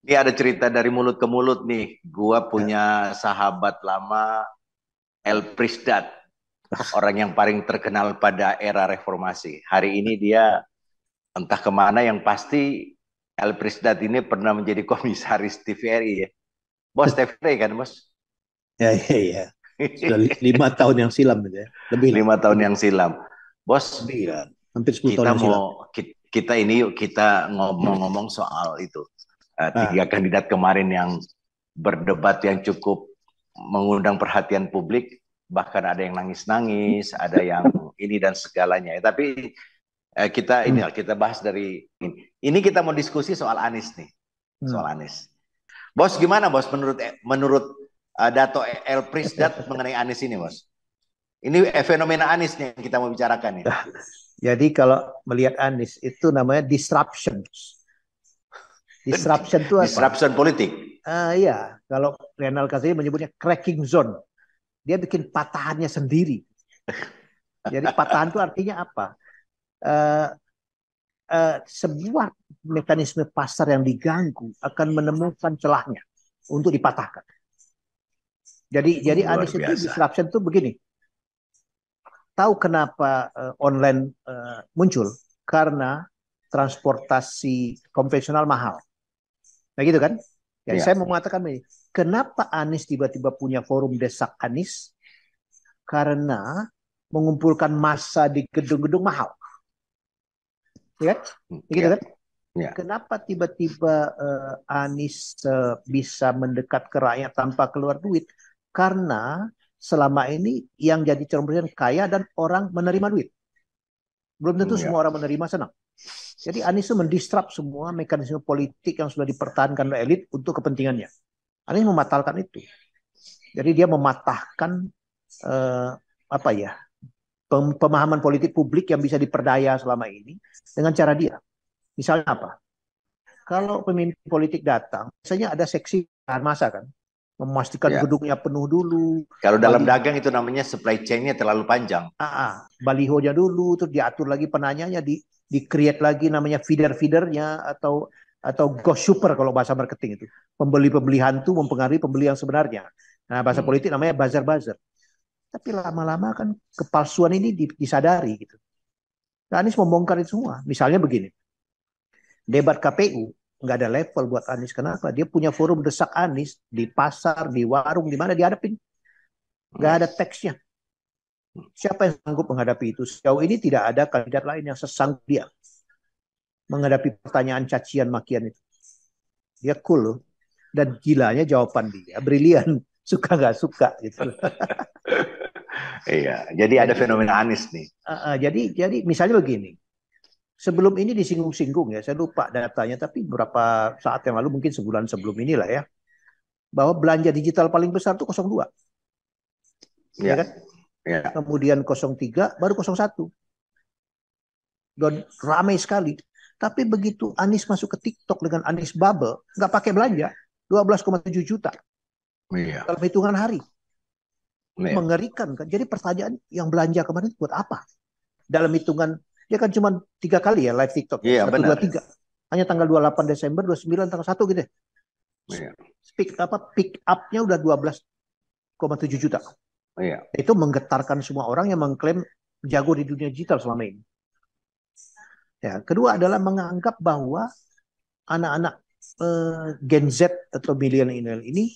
Ini ada cerita dari mulut ke mulut nih. Gua Ya. punya sahabat lama, El Prisdat, orang yang paling terkenal pada era reformasi. Hari ini dia entah kemana, yang pasti El Prisdat ini pernah menjadi komisaris TVRI ya. Bos TVRI kan bos? Ya, ya, ya. Sudah 5 tahun yang silam gitu ya. Lebih lah, 5 tahun lebih, yang silam. Bos, lebih lah. Hampir 10 tahun kita yang silam. mau kita ini yuk kita ngomong-ngomong soal itu. Ah, Tiga kandidat kemarin yang berdebat yang cukup mengundang perhatian publik, bahkan ada yang nangis-nangis, ada yang ini dan segalanya. Tapi kita bahas dari ini. Ini kita mau diskusi soal Anies nih, hmm. soal Anies. Bos gimana bos menurut Dato El Prisdat mengenai Anies ini bos? Ini fenomena Anies nih yang kita mau bicarakan nih. Jadi kalau melihat Anies itu namanya disruption. Disruption itu apa? Disruption politik. Iya, kalau Renal Kasih menyebutnya cracking zone. Dia bikin patahannya sendiri. Jadi patahan itu artinya apa? Uh, Sebuah mekanisme pasar yang diganggu akan menemukan celahnya untuk dipatahkan. Jadi Luar Anies itu biasa. disruption itu begini. Tahu kenapa online muncul? Karena transportasi konvensional mahal. Nah gitu kan? Jadi Ya. saya mau mengatakan ini, kenapa Anies tiba-tiba punya forum desak Anies? Karena mengumpulkan massa di gedung-gedung mahal, ya kan? Gitu Ya. kan? Ya. Kenapa tiba-tiba Anies bisa mendekat ke rakyat tanpa keluar duit? Karena selama ini yang jadi calon presiden kaya dan orang menerima duit. Belum tentu Ya. semua orang menerima senang. Jadi Anies itu mendistrap semua mekanisme politik yang sudah dipertahankan oleh elit untuk kepentingannya. Anies mematalkan itu. Jadi dia mematahkan eh, apa ya, pemahaman politik publik yang bisa diperdaya selama ini dengan cara dia. Misalnya apa? Kalau pemimpin politik datang, biasanya ada seksi tahan masa kan, memastikan Ya. gedungnya penuh dulu, Kalau dalam baliho, dagang itu namanya supply chain-nya terlalu panjang. balihonya dulu, terus diatur lagi penanyanya, di create lagi namanya feeder-feedernya atau ghost shopper kalau bahasa marketing itu, pembeli-pembeli hantu mempengaruhi pembeli yang sebenarnya. Nah bahasa Hmm. politik namanya buzzer-buzzer. Tapi lama-lama kan kepalsuan ini disadari gitu. Nah, Anies membongkar itu semua. Misalnya begini, debat KPU nggak ada level buat Anies. Kenapa? Dia punya forum desak Anies di pasar, di warung, di mana dihadapin. Nggak Ya. ada teksnya. Siapa yang sanggup menghadapi itu? Sejauh ini tidak ada kandidat lain yang sesanggup dia menghadapi pertanyaan cacian makian itu. Dia cool loh. Dan gilanya jawaban dia, brilian. Suka nggak suka gitu. Iya, jadi ada Jadi, fenomena Anies nih. jadi misalnya begini. Sebelum ini disinggung-singgung ya, saya lupa datanya, tapi beberapa saat yang lalu, mungkin sebulan sebelum inilah ya, bahwa belanja digital paling besar itu 02, ya Ya. kan? Ya. Kemudian 03, baru 01. Dan ramai sekali. Tapi begitu Anies masuk ke TikTok dengan Anies Bubble, nggak pakai belanja, 12,7 juta Iya. dalam hitungan hari. Iya. Mengerikan kan? Jadi pertanyaan, yang belanja kemarin buat apa? Dalam hitungan, dia kan cuma 3 kali ya live TikTok ya, Iya, satu, dua, benar. tiga. Hanya tanggal 28 Desember, 29 tanggal 1 gitu ya. Iya. Pick up-nya udah 12,7 juta. Iya. Itu menggetarkan semua orang yang mengklaim jago di dunia digital selama ini. Ya, kedua adalah menganggap bahwa anak-anak Gen Z atau milenial ini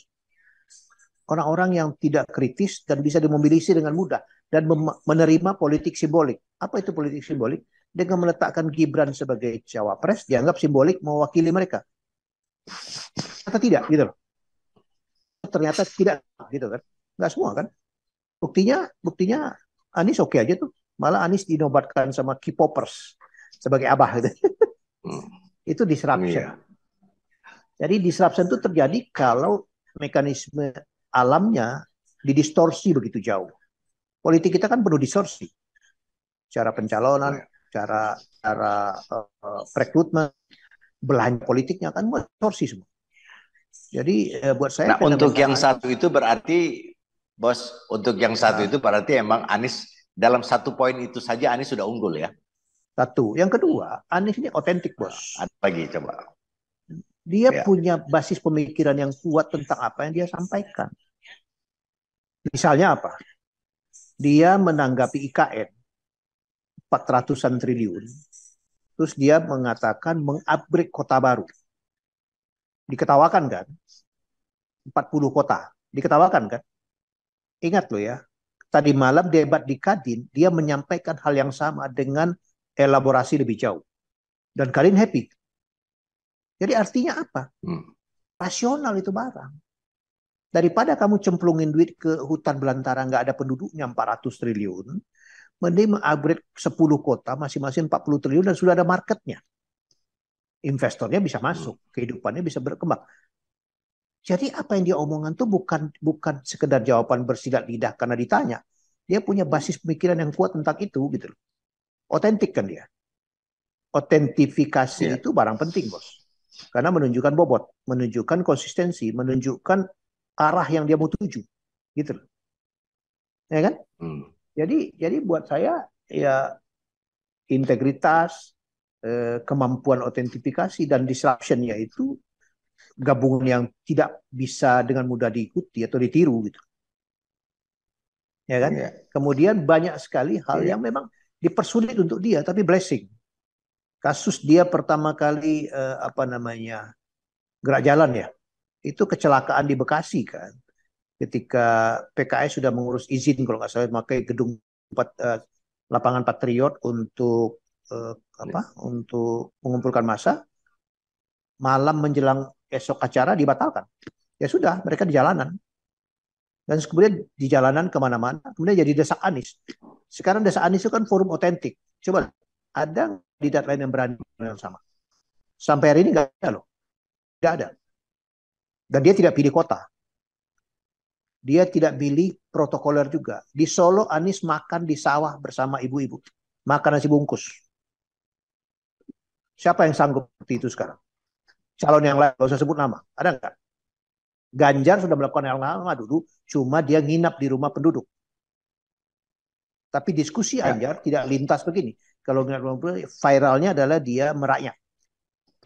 orang-orang yang tidak kritis dan bisa dimobilisasi dengan mudah dan menerima politik simbolik. Apa itu politik simbolik? Dengan meletakkan Gibran sebagai cawapres dianggap simbolik mewakili mereka. Atau tidak gitu loh. Ternyata tidak gitu kan. Nggak semua kan. Buktinya Anies oke aja tuh. Malah Anies dinobatkan sama K-popers sebagai abah gitu. Hmm. Itu disruption. Iya. Jadi disruption itu terjadi kalau mekanisme alamnya didistorsi begitu jauh. Politik kita kan penuh distorsi. Cara pencalonan, Iya. cara cara rekrutmen, belahan politiknya kan distorsi semua. Jadi buat saya Nah, untuk fenomena yang Anies satu itu berarti, Bos, untuk yang satu itu berarti emang Anies dalam satu poin itu saja Anies sudah unggul ya. satu. Yang kedua, Anies ini otentik Nah, bos. ada lagi coba. Dia Ya. punya basis pemikiran yang kuat tentang apa yang dia sampaikan. Misalnya apa? Dia menanggapi IKN 400-an triliun. Terus dia mengatakan mengupgrade kota baru. Diketawakan kan? 40 kota. Diketawakan kan? Ingat loh ya. Tadi malam debat di Kadin, dia menyampaikan hal yang sama dengan elaborasi lebih jauh. Dan Kadin happy. Jadi artinya apa? Rasional itu barang. Daripada kamu cemplungin duit ke hutan belantara nggak ada penduduknya 400 triliun, mending mengupgrade 10 kota masing-masing 40 triliun dan sudah ada marketnya. Investornya bisa masuk, kehidupannya bisa berkembang. Jadi apa yang dia omongan tuh bukan sekedar jawaban bersilat lidah karena ditanya. Dia punya basis pemikiran yang kuat tentang itu gitu loh. Otentik kan dia. Otentifikasi itu barang penting, Bos. Karena menunjukkan bobot, menunjukkan konsistensi, menunjukkan arah yang dia mau tuju. Gitu loh. Ya kan? Jadi buat saya ya integritas, kemampuan otentifikasi dan disruption-nya itu gabungan yang tidak bisa dengan mudah diikuti atau ditiru gitu. Ya kan? Kemudian banyak sekali hal yang memang dipersulit untuk dia tapi blessing. Kasus dia pertama kali gerak jalan ya. Itu kecelakaan di Bekasi kan. Ketika PKS sudah mengurus izin kalau nggak salah memakai gedung lapangan Patriot untuk untuk mengumpulkan massa, malam menjelang esok acara dibatalkan. Ya sudah, mereka di jalanan. Dan kemudian di jalanan kemana-mana, kemudian jadi desak Anies. Sekarang desak Anies itu kan forum otentik. Coba, ada kandidat lain yang berani yang sama? Sampai hari ini nggak ada loh. Nggak ada. Dan dia tidak pilih kota. Dia tidak pilih protokoler juga. Di Solo, Anies makan di sawah bersama ibu-ibu. Makan nasi bungkus. Siapa yang sanggup seperti itu sekarang? Calon yang lain, nggak usah sebut nama. Ada nggak? Ganjar sudah melakukan yang lama dulu, cuma dia nginap di rumah penduduk. Tapi diskusi Anjar tidak lintas begini. Kalau viralnya adalah dia merakyat.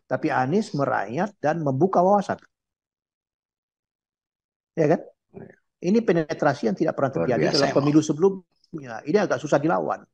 Tapi Anies merakyat dan membuka wawasan. Ya kan? Ini penetrasi yang tidak pernah terjadi dalam pemilu sebelumnya. Ini agak susah dilawan.